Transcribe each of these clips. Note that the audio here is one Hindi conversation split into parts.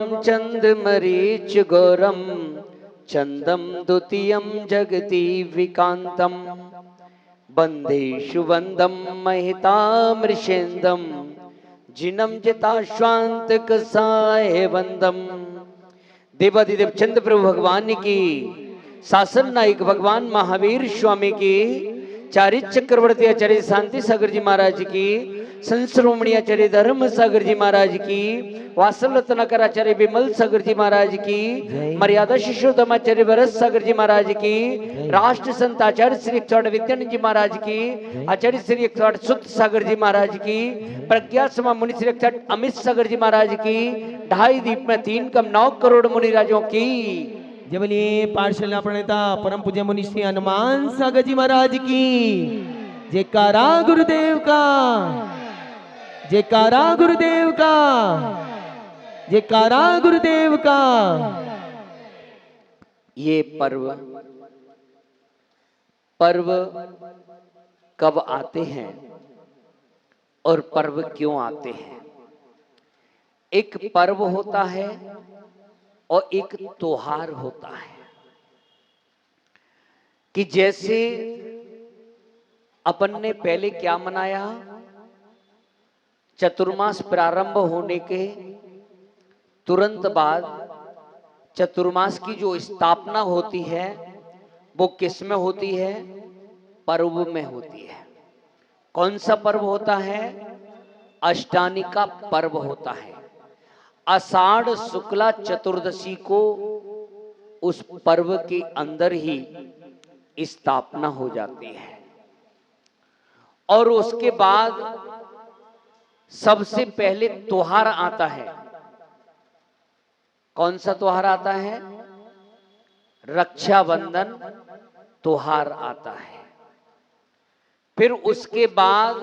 चंद मरीच गौरम चंदम द्वितीयं जगति विकांतम वंदेषु वंदम महितामृषेन्दम जिनम जिताश्वांत कसाय वंदम। देवादिदेव चंद्र प्रभु भगवान की, शासन नायक भगवान महावीर स्वामी की, चारित चक्रवर्ती आचार्य शांति सागर जी महाराज की, संश्रोमणी आचार्य धर्म सागर जी महाराज की, वासल रत्नाकर आचार्य विमल सागर जी महाराज की, मर्यादा शिशोत्तम आचार्य भरत सागर जी महाराज की, राष्ट्र संत आचार्य श्री 108 विद्यानंद जी महाराज की, आचार्य श्री 108 सुत सागर जी महाराज की, प्रज्ञा समा मुनि श्री 108 अमित सागर जी महाराज की, 2.5 दीप में 3 कम 9 करोड़ मुनि राजों की। जय बोलिए पाठशाला प्रणेता परम पूज्य मुनि श्री हनुमान सागर जी महाराज की। जयकारा गुरुदेव का, जयकारा गुरुदेव का, जयकारा गुरुदेव का। ये पर्व कब आते हैं और पर्व क्यों आते हैं? एक पर्व होता है और एक त्योहार होता है। कि जैसे अपन ने पहले क्या मनाया, चतुर्मास प्रारंभ होने के तुरंत बाद चतुर्मास की जो स्थापना होती है वो किस में होती है? पर्व में होती है। कौन सा पर्व होता है? अष्टानी का पर्व होता है। आषाढ़ शुक्ला चतुर्दशी को उस पर्व के अंदर ही स्थापना हो जाती है। और उसके बाद सबसे पहले त्योहार आता है। कौन सा त्योहार आता है? रक्षाबंधन त्योहार आता है। फिर उसके बाद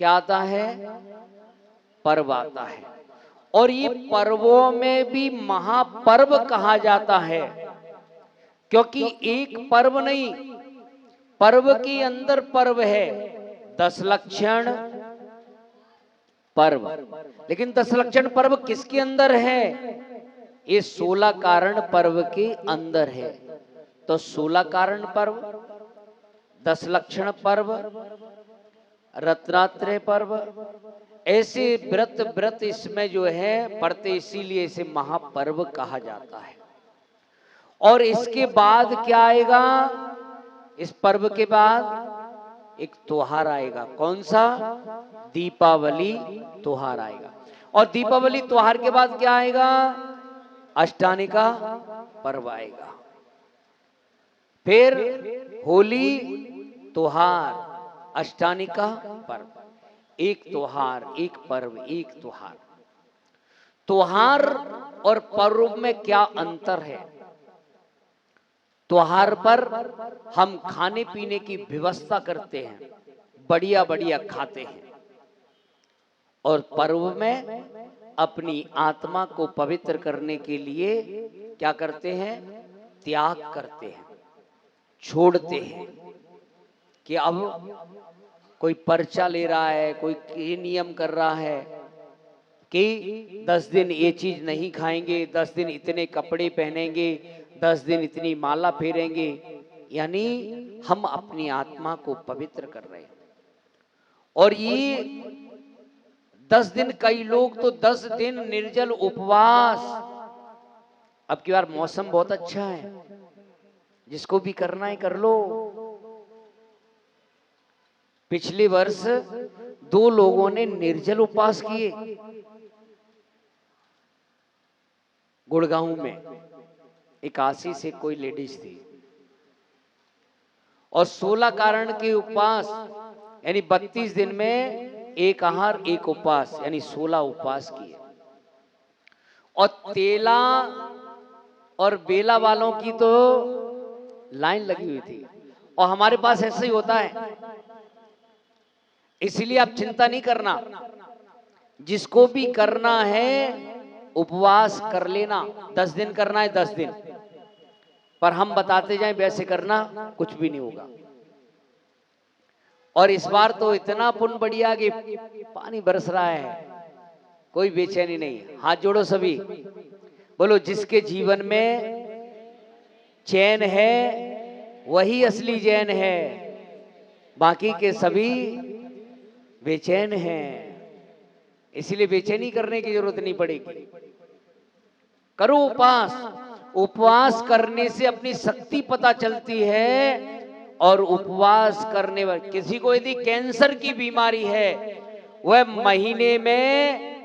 क्या आता है? पर्व आता है। और ये पर्वों में भी महापर्व कहा जाता है, क्योंकि एक पर्व नहीं, पर्व के अंदर पर्व है। 10 लक्षण पर्व, लेकिन 10 लक्षण पर्व किसके अंदर है? ये 16 कारण पर्व के अंदर है। तो 16 कारण पर्व, 10 लक्षण पर्व, रत्नात्रय पर्व, ऐसे व्रत इसमें जो है पड़ते, इसीलिए इसे महापर्व कहा जाता है। और इसके बाद क्या आएगा? इस पर्व के बाद एक त्योहार आएगा। कौन सा? दीपावली त्योहार आएगा। और दीपावली त्योहार के बाद क्या आएगा? अष्टानी का पर्व आएगा। फिर होली त्योहार, अष्टानी का पर्व। एक त्योहार, एक पर्व, एक त्योहार। त्योहार और पर्व में क्या अंतर है? त्योहार पर हम खाने पीने की व्यवस्था करते हैं, बढ़िया बढ़िया खाते हैं। और पर्व में अपनी आत्मा को पवित्र करने के लिए क्या करते हैं? त्याग करते हैं, छोड़ते हैं। कि अब कोई पर्चा ले रहा है, कोई ये नियम कर रहा है कि 10 दिन ये चीज नहीं खाएंगे, 10 दिन इतने कपड़े पहनेंगे, 10 दिन इतनी माला फेरेंगे। यानी हम अपनी आत्मा को पवित्र कर रहे हैं। और ये 10 दिन, कई लोग तो 10 दिन निर्जल उपवास। अब की बार मौसम बहुत अच्छा है, जिसको भी करना है कर लो। पिछले वर्ष 2 लोगों ने निर्जल उपवास किए गुड़गांव में। 81 से कोई लेडीज थी। और 16 कारण के उपवास, यानी 32 दिन में एक आहार एक उपवास, यानी 16 उपवास किए। और तेला और बेला वालों की तो लाइन लगी हुई थी। और हमारे पास ऐसा ही होता है, इसलिए आप चिंता नहीं करना। जिसको भी करना है उपवास कर लेना। 10 दिन करना है 10 दिन, पर हम बताते जाएं वैसे करना, कुछ भी नहीं होगा। और इस बार तो इतना पुण्य बढ़िया कि पानी बरस रहा है। कोई बेचैनी नहीं। हाथ जोड़ो सभी, बोलो जिसके जीवन में चैन है वही असली चैन है, बाकी के सभी बेचैन हैं। इसलिए बेचैनी करने की जरूरत नहीं पड़ेगी। करो उपवास। उपवास करने से अपनी शक्ति पता चलती है। और उपवास करने वाले किसी को यदि कैंसर की बीमारी है, वह महीने में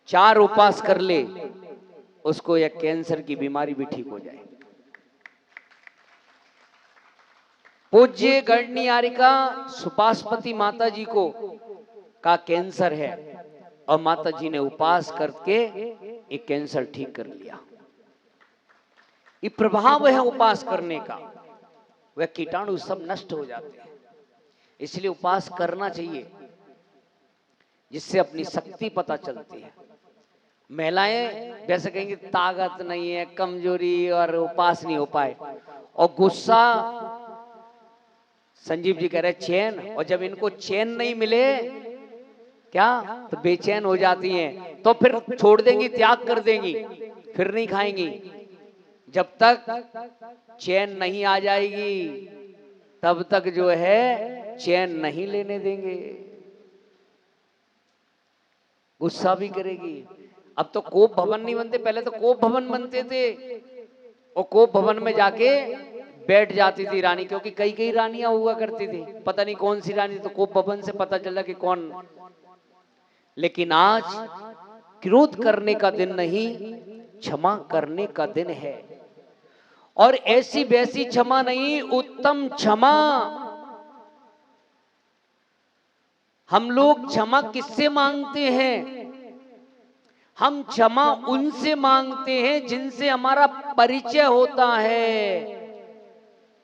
4 उपवास कर ले, उसको यह कैंसर की बीमारी भी ठीक हो जाए। पूज्य गणनियारिका सुपाष्पति माता जी को का कैंसर है और माता जी ने उपवास करके एक कैंसर ठीक कर लिया। ये प्रभाव है उपवास करने का, वह कीटाणु सब नष्ट हो जाते हैं। इसलिए उपवास करना चाहिए, जिससे अपनी शक्ति पता चलती है। महिलाएं वैसे कहेंगे ताकत नहीं है, कमजोरी और उपवास नहीं हो पाए, और गुस्सा, संजीव जी कह रहे चैन, और जब इनको चैन नहीं मिले क्या तो बेचैन हो जाती हैं, तो फिर छोड़ देंगी, त्याग कर देंगी, फिर नहीं खाएंगी। जब तक चैन नहीं आ जाएगी तब तक जो है चैन नहीं लेने देंगे, गुस्सा भी करेगी। अब तो कोप भवन नहीं बनते, पहले तो कोप भवन बनते थे, और कोप भवन में जाके बैठ जाती थी रानी, क्योंकि कई कई रानियां हुआ करती थी, पता नहीं कौन सी रानी, तो कोप भवन से पता चला कि कौन। लेकिन आज क्रोध करने का दिन नहीं, क्षमा करने का दिन है। और ऐसी वैसी क्षमा नहीं, उत्तम क्षमा। हम लोग क्षमा किससे मांगते हैं? हम क्षमा उनसे मांगते हैं जिनसे हमारा परिचय होता है,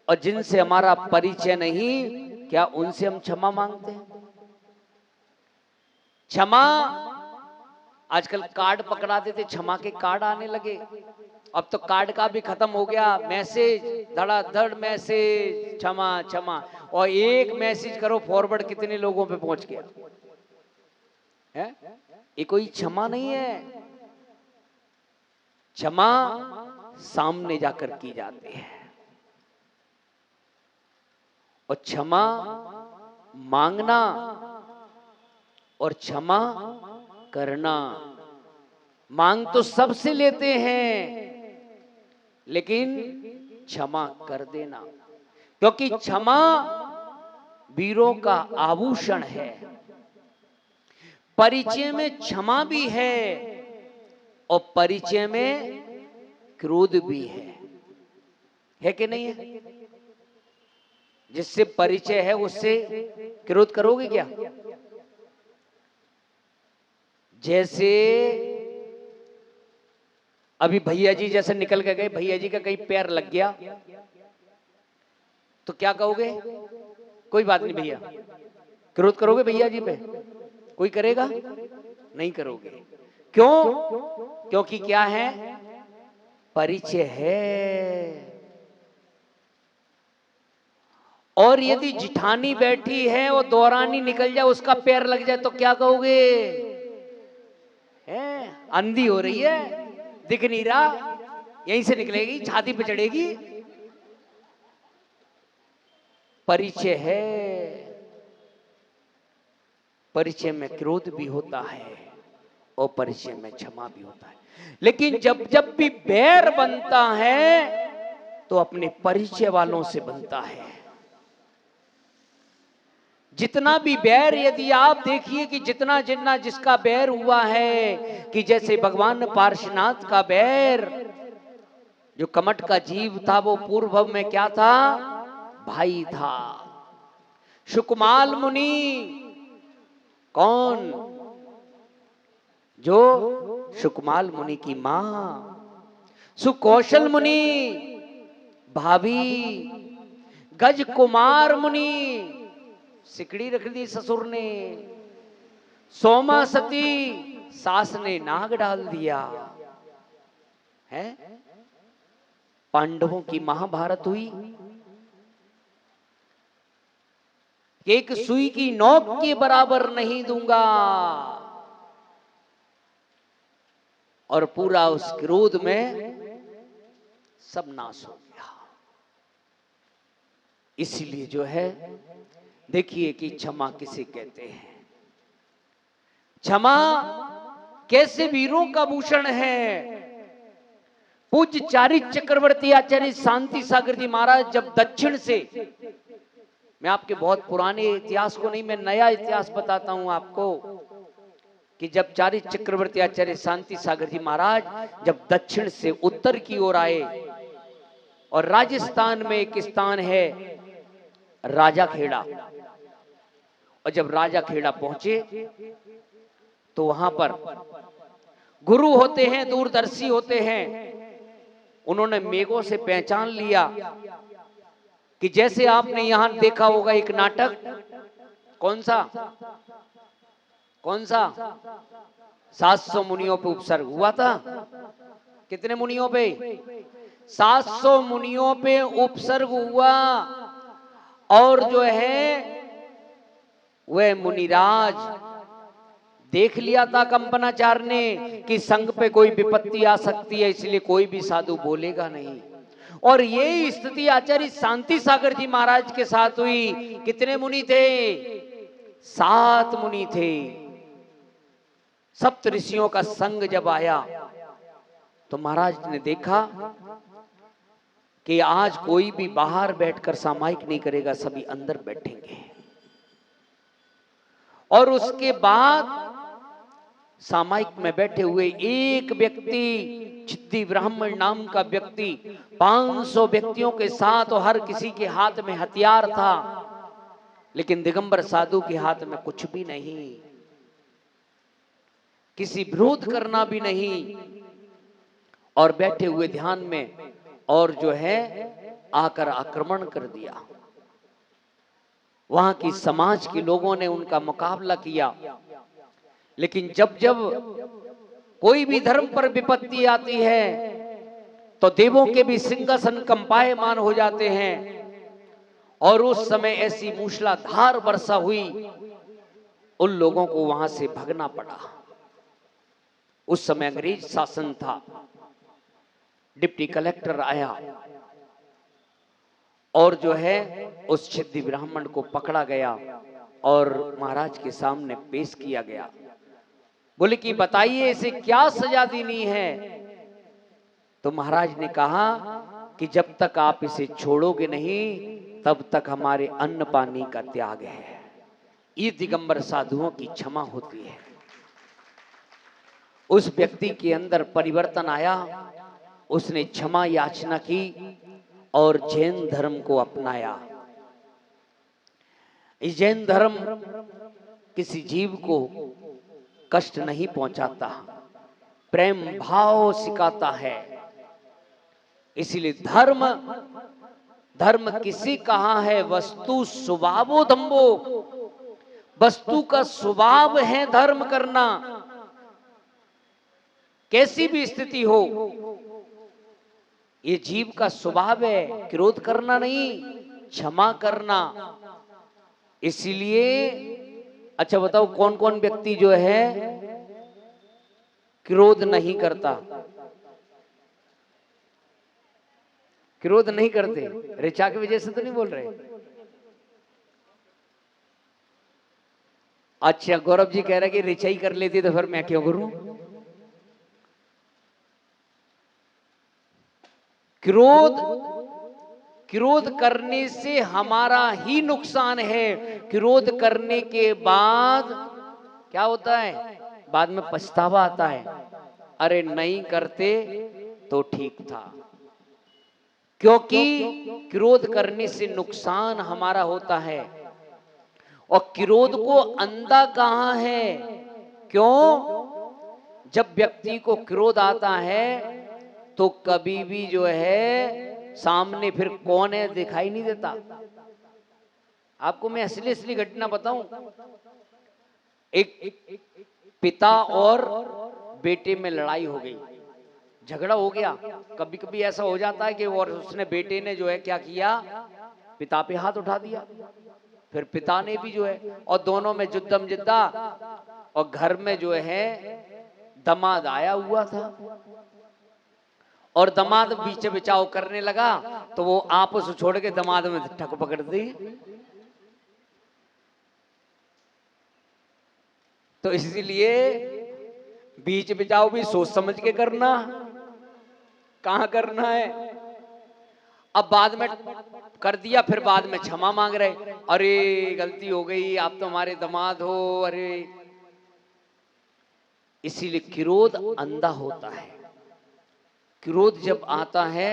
और जिनसे हमारा परिचय नहीं, क्या उनसे हम क्षमा मांगते हैं? क्षमा, आजकल कार्ड पकड़ा देते, क्षमा के कार्ड आने लगे। अब तो कार्ड का भी खत्म हो गया, मैसेज धड़ाधड़ मैसेज, क्षमा क्षमा, और एक मैसेज करो फॉरवर्ड कितने लोगों पे पहुंच गया है। ये कोई क्षमा नहीं है। क्षमा सामने जाकर की जाती है, और क्षमा मांगना और क्षमा करना। मांग तो सबसे लेते हैं, लेकिन क्षमा कर देना, क्योंकि क्षमा वीरों का आभूषण है। परिचय में क्षमा भी है और परिचय में क्रोध भी है कि नहीं है? जिससे परिचय है उससे क्रोध करोगे क्या? जैसे अभी भैया जी जैसे निकल के गए, भैया जी का कहीं पैर लग गया तो क्या कहोगे? कोई बात नहीं भैया, क्रोध करोगे भैया जी पे? कोई करेगा? नहीं करोगे। क्यों? क्योंकि क्या है? परिचय है। और यदि जिठानी बैठी है और दौरानी निकल जाए, उसका पैर लग जाए, तो क्या कहोगे? अंधी हो रही है, दिख नहीं रहा, यहीं से निकलेगी, छाती पे चढ़ेगी। परिचय है। परिचय में क्रोध भी होता है और परिचय में क्षमा भी होता है। लेकिन जब जब भी बैर बनता है तो अपने परिचय वालों से बनता है। जितना भी बैर, यदि आप देखिए कि जितना जितना जिसका बैर हुआ है, कि जैसे भगवान पार्श्वनाथ का बैर, जो कमट का जीव था, वो पूर्व में क्या था? भाई था। सुकुमाल मुनि, कौन? जो सुकुमाल मुनि की मां। सुकौशल मुनि भाभी। गज कुमार मुनि, सिकड़ी रख दी ससुर ने। सोमा सती, सास ने नाग डाल दिया है। पांडवों की महाभारत हुई, एक सुई की नोक के बराबर नहीं दूंगा। और पूरा उस क्रोध में सब नाश हो गया। इसीलिए जो है देखिए कि क्षमा किसे कहते हैं। क्षमा कैसे वीरों का भूषण है। पूज्य चारित्र चक्रवर्ती आचार्य शांति सागर जी महाराज जब दक्षिण से, मैं आपके बहुत पुराने इतिहास को नहीं, मैं नया इतिहास बताता हूं आपको, कि जब चारित्र चक्रवर्ती आचार्य शांति सागर जी महाराज जब दक्षिण से उत्तर की ओर आए, और राजस्थान में एक स्थान है राजा खेड़ा, और जब राजा खेड़ा पहुंचे तो वहां पर गुरु होते हैं, दूरदर्शी होते हैं, उन्होंने मेघों से पहचान लिया कि जैसे आपने यहां देखा होगा एक नाटक, कौन सा 700 मुनियों पे उपसर्ग हुआ था। कितने मुनियों पे? 700 मुनियों पे उपसर्ग हुआ, और जो है वह मुनिराज देख लिया था कंपनाचार ने कि संघ पे कोई विपत्ति आ सकती है, इसलिए कोई भी साधु बोलेगा नहीं। और ये स्थिति आचार्य शांति सागर जी महाराज के साथ हुई। कितने मुनि थे? 7 मुनि थे। सप्त ऋषियों का संग जब आया तो महाराज ने देखा कि आज कोई भी बाहर बैठकर सामायिक नहीं करेगा, सभी अंदर बैठेंगे। और उसके बाद सामायिक में बैठे हुए एक व्यक्ति, छिद्दी ब्राह्मण नाम का व्यक्ति, 500 व्यक्तियों के साथ, और हर किसी के हाथ में हथियार था, लेकिन दिगंबर साधु के हाथ में कुछ भी नहीं, किसी विरोध करना भी नहीं, और बैठे हुए ध्यान में, और जो है आकर आक्रमण कर दिया। वहां की समाज के लोगों ने उनका मुकाबला किया, लेकिन जब जब कोई भी धर्म पर विपत्ति आती है तो देवों के भी सिंहासन कंपायमान हो जाते हैं, और उस समय ऐसी मूसलाधार वर्षा हुई, उन लोगों को वहां से भागना पड़ा। उस समय अंग्रेज शासन था, डिप्टी कलेक्टर आया और जो है उस छिद्दी ब्राह्मण को पकड़ा गया और महाराज के सामने पेश किया गया। बोले कि बताइए इसे क्या सजा देनी है? तो महाराज ने कहा कि जब तक आप इसे छोड़ोगे नहीं तब तक हमारे अन्न पानी का त्याग है। ये दिगंबर साधुओं की क्षमा होती है। उस व्यक्ति के अंदर परिवर्तन आया, उसने क्षमा याचना की और जैन धर्म को अपनाया। इस जैन धर्म किसी जीव को कष्ट नहीं पहुंचाता, प्रेम भाव सिखाता है। इसीलिए धर्म धर्म किसी कहा है वस्तु स्वभावो धम्मो, वस्तु का स्वभाव है धर्म करना। कैसी भी स्थिति हो, ये जीव का स्वभाव है क्रोध करना नहीं, क्षमा करना। इसीलिए अच्छा बताओ कौन कौन व्यक्ति जो है क्रोध नहीं करता? क्रोध नहीं करते, ऋचा की वजह से तो नहीं बोल रहे। अच्छा गौरव जी कह रहे कि ऋचा ही कर लेती तो फिर मैं क्यों करूं? क्रोध करने से हमारा ही नुकसान है। क्रोध करने के बाद क्या होता है? बाद में पछतावा आता है, अरे नहीं करते तो ठीक था। क्योंकि क्रोध करने से नुकसान हमारा होता है। और क्रोध को अंधा कहां है? क्यों? जब व्यक्ति को क्रोध आता है तो कभी भी जो है सामने फिर कौन है दिखाई नहीं देता। आपको मैं असली घटना बताऊं। एक पिता और बेटे में लड़ाई हो गई, झगड़ा हो गया। कभी कभी ऐसा हो जाता है कि और उसने बेटे ने जो है क्या किया, पिता पे हाथ उठा दिया, फिर पिता ने भी जो है, और दोनों में जुद्दम जिद्दा, और घर में जो है दामाद आया हुआ था और दामाद बीच बिचाव करने लगा तो वो आपस छोड़ के दामाद में ठक पकड़ दी। तो इसलिए बीच बिचाव भी सोच समझ के करना, कहां करना है। अब बाद में कर दिया, फिर बाद में क्षमा मांग रहे, अरे गलती हो गई, आप तो हमारे दामाद हो, अरे। इसीलिए क्रोध अंधा होता है। क्रोध जब आता है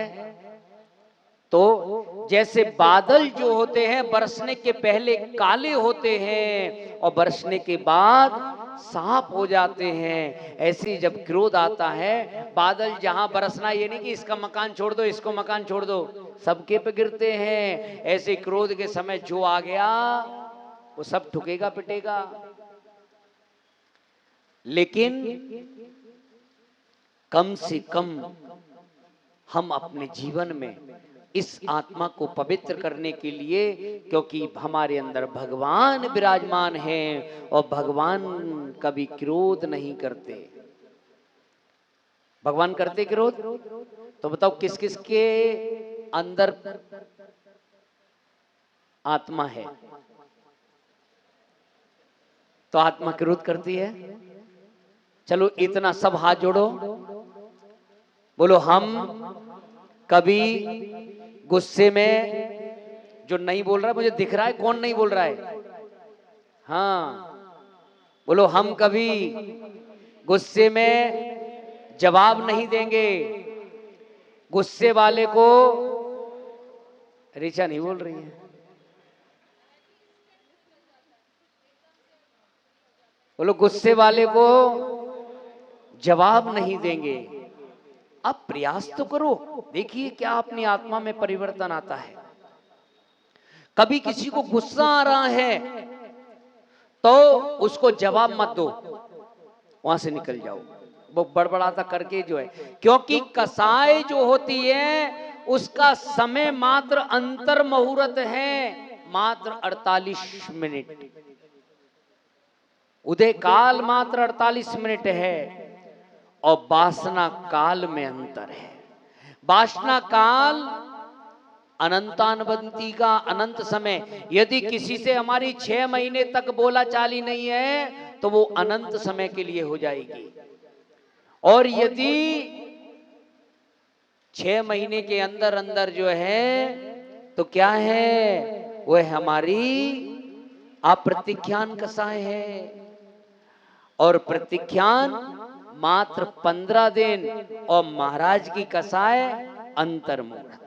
तो जैसे बादल जो होते हैं बरसने के पहले काले होते हैं और बरसने के बाद साफ हो जाते हैं, ऐसे जब क्रोध आता है बादल जहां बरसना, ये नहीं कि इसका मकान छोड़ दो इसको मकान छोड़ दो, सबके पे गिरते हैं। ऐसे क्रोध के समय जो आ गया वो सब ठुकेगा पिटेगा। लेकिन कम से कम हम अपने जीवन में इस आत्मा को पवित्र करने के लिए, क्योंकि हमारे अंदर भगवान विराजमान हैं और भगवान कभी क्रोध नहीं करते। भगवान करते क्रोध? तो बताओ किस किस के अंदर आत्मा है तो आत्मा क्रोध करती है? चलो इतना सब हाथ जोड़ो, बोलो हम कभी गुस्से में, जो नहीं बोल रहा है मुझे दिख रहा है कौन नहीं बोल रहा है, हाँ बोलो, हम कभी गुस्से में जवाब नहीं देंगे। गुस्से वाले को, ऋचा नहीं बोल रही है, बोलो गुस्से वाले को जवाब नहीं देंगे। अब प्रयास तो करो, देखिए क्या अपनी आत्मा में परिवर्तन आता है। कभी किसी को गुस्सा आ रहा है तो उसको जवाब मत दो, वहां से निकल जाओ, वो बड़बड़ाता करके जो है, क्योंकि कसाई जो होती है उसका समय मात्र अंतर मुहूर्त है, मात्र 48 मिनट, उदय काल मात्र 48 मिनट है और वासना काल में अंतर है। वासना काल अनंतानवंती का अनंत समय, यदि किसी से हमारी 6 महीने तक बोला चाली नहीं है तो वो अनंत समय के लिए हो जाएगी, और यदि 6 महीने के अंदर अंदर जो है तो क्या है, वो हमारी अप्रतिख्यान कसाय है। और प्रतिख्यान मात्र 15 दिन और महाराज की कसाय अंतर मुहूर्त।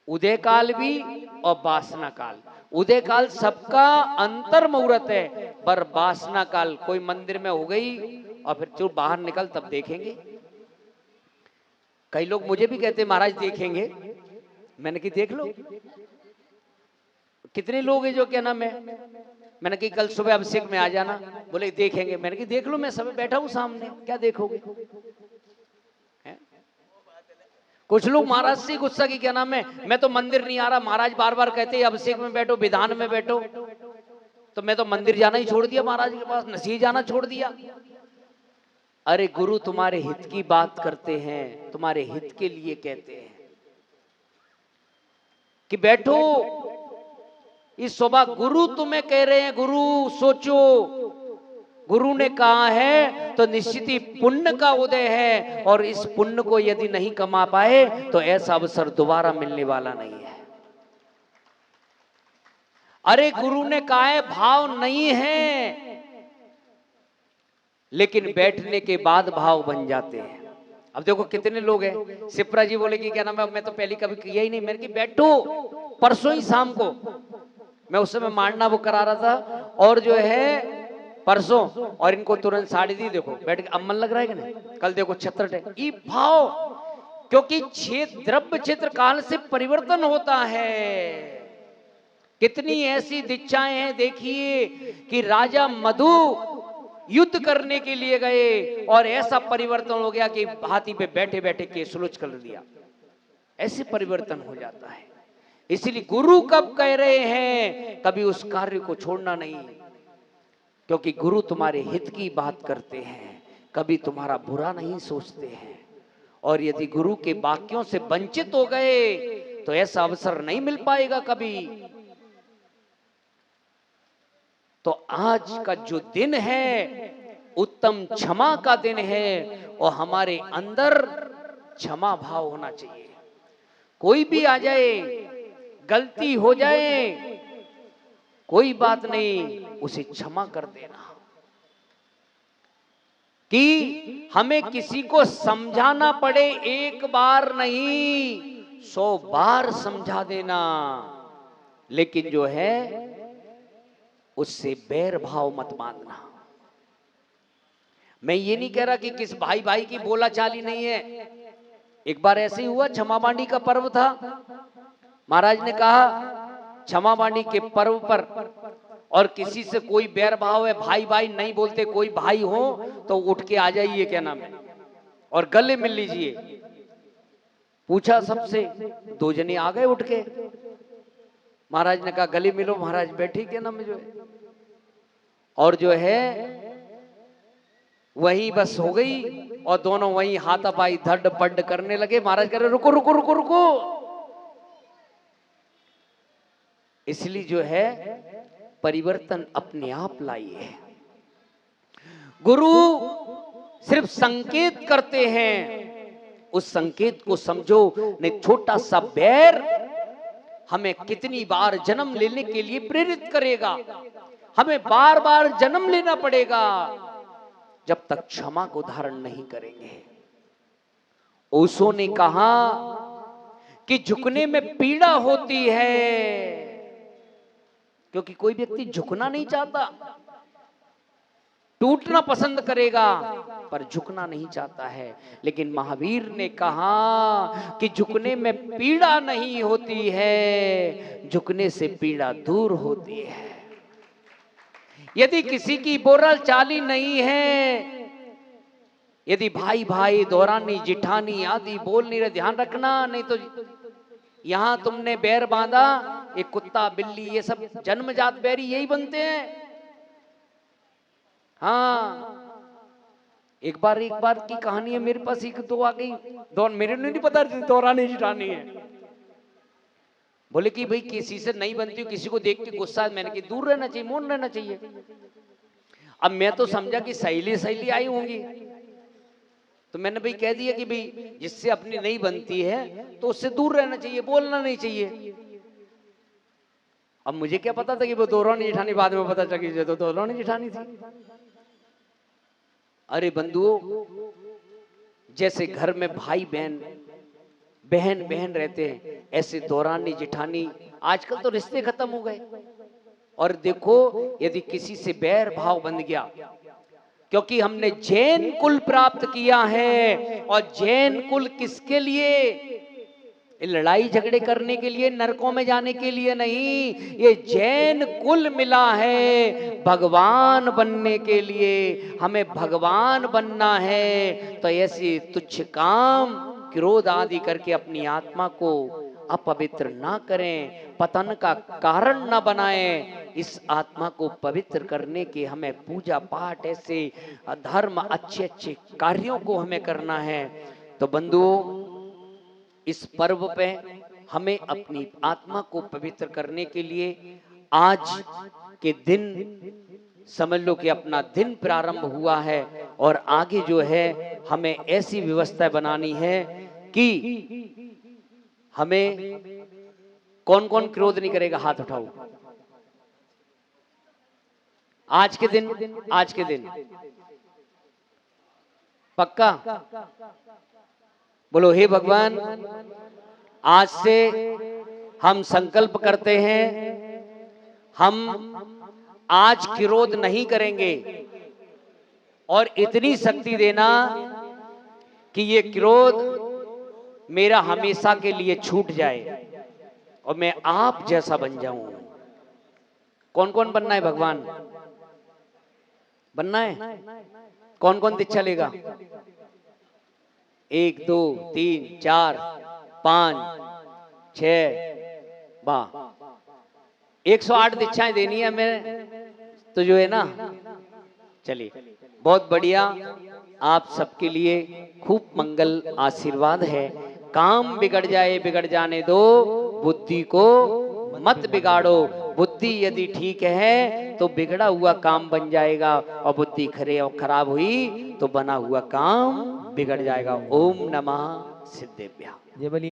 उदय काल भी और वासना काल, उदय काल सबका अंतर मुहूर्त है, पर वासना काल कोई मंदिर में हो गई और फिर जो बाहर निकल तब देखेंगे। कई लोग मुझे भी कहते महाराज देखेंगे, मैंने कि देख लो, कितने लोग हैं जो क्या नाम है, मैंने कि कल सुबह अभिषेक में आ जाना, बोले देखेंगे, मैंने कि देख लो, मैं सब बैठा हूं सामने, क्या देखोगे। कुछ लोग महाराज से गुस्सा की क्या नाम है, मैं तो मंदिर नहीं आ रहा, महाराज बार बार कहते हैं अभिषेक में बैठो, विधान में बैठो, तो मैं तो मंदिर जाना ही छोड़ दिया, महाराज के पास नसीह जाना छोड़ दिया। अरे गुरु तुम्हारे हित की बात करते हैं, तुम्हारे हित के लिए कहते हैं कि बैठो, इस सुबह गुरु तुम्हें कह रहे हैं, गुरु सोचो, गुरु ने कहा है तो निश्चित ही पुण्य का उदय है, और इस पुण्य को यदि नहीं कमा पाए तो ऐसा अवसर दोबारा मिलने वाला नहीं है। अरे गुरु ने कहा है भाव नहीं है, लेकिन बैठने के बाद भाव बन जाते हैं। अब देखो कितने लोग हैं, सिप्रा जी बोले कि क्या नाम है, मैं तो पहले कभी किया ही नहीं, मैंने कि बैठो, परसों ही शाम को मैं उस समय मारना वो करा रहा था, और जो है परसों, और इनको तुरंत साड़ी दी, देखो बैठ के अब मन लग रहा है कि नहीं, कल देखो छत्र ये भाव, क्योंकि क्षेत्र द्रव्य क्षेत्र काल से परिवर्तन होता है। कितनी ऐसी दीक्षाएं हैं, देखिए कि राजा मधु युद्ध करने के लिए गए और ऐसा परिवर्तन हो गया कि हाथी पे बैठे बैठे केस सुलझ कर दिया, ऐसे परिवर्तन हो जाता है। इसलिए गुरु कब कह रहे हैं, कभी उस कार्य को छोड़ना नहीं, क्योंकि गुरु तुम्हारे हित की बात करते हैं, कभी तुम्हारा बुरा नहीं सोचते हैं, और यदि गुरु के वाक्यों से वंचित हो गए तो ऐसा अवसर नहीं मिल पाएगा कभी। तो आज का जो दिन है उत्तम क्षमा का दिन है, और हमारे अंदर क्षमा भाव होना चाहिए। कोई भी आ जाए, गलती हो जाए, कोई बात नहीं, उसे क्षमा कर देना। कि हमें किसी को समझाना पड़े, एक बार नहीं 100 बार समझा देना, लेकिन जो है उससे बैर भाव मत मानना। मैं ये नहीं कह रहा कि किस भाई भाई की बोला चाली नहीं है। एक बार ऐसे ही हुआ, क्षमा बांडी का पर्व था। महाराज ने कहा क्षमा बांडी के पर्व पर और किसी से कोई बैर भाव है, भाई भाई नहीं बोलते, कोई भाई हो तो उठ के आ जाइए, क्या नाम है, और गले मिल लीजिए। पूछा सबसे, 2 जने आ गए उठ के। महाराज ने कहा गले मिलो। महाराज बैठी, क्या नाम है जो है, और जो है वही बस हो गई, और दोनों वही हाथापाई धड़ पड करने लगे। महाराज कह रहे रुको रुको रुको रुको। इसलिए जो है परिवर्तन अपने आप लाइए। गुरु सिर्फ संकेत करते हैं, उस संकेत को समझो। नहीं छोटा सा बैर हमें कितनी बार जन्म लेने के लिए प्रेरित करेगा। हमें बार बार जन्म लेना पड़ेगा जब तक क्षमा को धारण नहीं करेंगे। ओशो ने कहा कि झुकने में पीड़ा होती है, क्योंकि कोई व्यक्ति झुकना नहीं चाहता, टूटना पसंद करेगा पर झुकना नहीं चाहता है। लेकिन महावीर ने कहा कि झुकने में पीड़ा नहीं होती है, झुकने से पीड़ा दूर होती है। यदि किसी की बोल चाली नहीं है, यदि भाई भाई दौरानी जिठानी आदि बोल नहीं रहे, ध्यान रखना, नहीं तो यहां तुमने बैर बांधा, ये कुत्ता बिल्ली ये सब जन्मजात बैरी यही बनते हैं। हाँ, एक बार की कहानी है, मेरे पास एक दो आ गई, मेरे नहीं पता दौरानी जिठानी है। बोले कि भाई किसी से नहीं बनती, किसी को देख के गुस्सा, मैंने कि दूर रहना चाहिए, मौन रहना चाहिए। अब मैं तो समझा कि सहेली सहेली आई होंगी, तो मैंने भाई कह दिया कि भाई जिससे अपनी नहीं बनती है तो उससे दूर रहना चाहिए, बोलना नहीं चाहिए। अब मुझे क्या पता था कि वो दौरानी जिठानी, बाद में पता चली तो दौरानी जिठानी थी। अरे बंधुओं, जैसे घर में भाई बहन बहन बहन रहते हैं, ऐसे दौरानी जिठानी, आजकल तो रिश्ते खत्म हो गए। और देखो यदि किसी से बैर भाव बन गया, क्योंकि हमने जैन कुल प्राप्त किया है, और जैन कुल किसके लिए, लड़ाई झगड़े करने के लिए, नरकों में जाने के लिए नहीं। ये जैन कुल मिला है भगवान बनने के लिए। हमें भगवान बनना है, तो ऐसे तुच्छ काम क्रोध आदि करके अपनी आत्मा को अपवित्र ना करें, पतन का कारण ना बनाएं। इस आत्मा को पवित्र करने के हमें पूजा पाठ, ऐसे धर्म, अच्छे अच्छे कार्यों को हमें करना है। तो बंधुओं, इस पर्व पे हमें अपनी आत्मा को पवित्र करने के लिए आज के दिन समझ लो कि अपना दिन प्रारंभ हुआ है, और आगे जो है हमें ऐसी व्यवस्था बनानी है कि हमें कौन कौन क्रोध नहीं करेगा, हाथ उठाओ। आज के दिन पक्का बोलो, हे भगवान, आज से हम संकल्प करते हैं, हम आज क्रोध नहीं करेंगे, और इतनी शक्ति देना कि ये क्रोध मेरा हमेशा के लिए छूट जाए और मैं आप जैसा बन जाऊं। कौन कौन बनना है भगवान? बनना है? कौन कौन दीक्षा लेगा? 1 2 3 4 5 6 वाह, 108 दीक्षाएं देनी है हमें, तो जो है ना, चलिए बहुत बढ़िया। आप सबके लिए खूब मंगल आशीर्वाद है। काम बिगड़ जाए बिगड़ जाने दो, बुद्धि को मत बिगाड़ो। बुद्धि यदि ठीक है तो बिगड़ा हुआ काम बन जाएगा, और बुद्धि खराब हुई तो बना हुआ काम बिगड़ जाएगा। ओम नमः सिद्धेभ्यः। जय बलि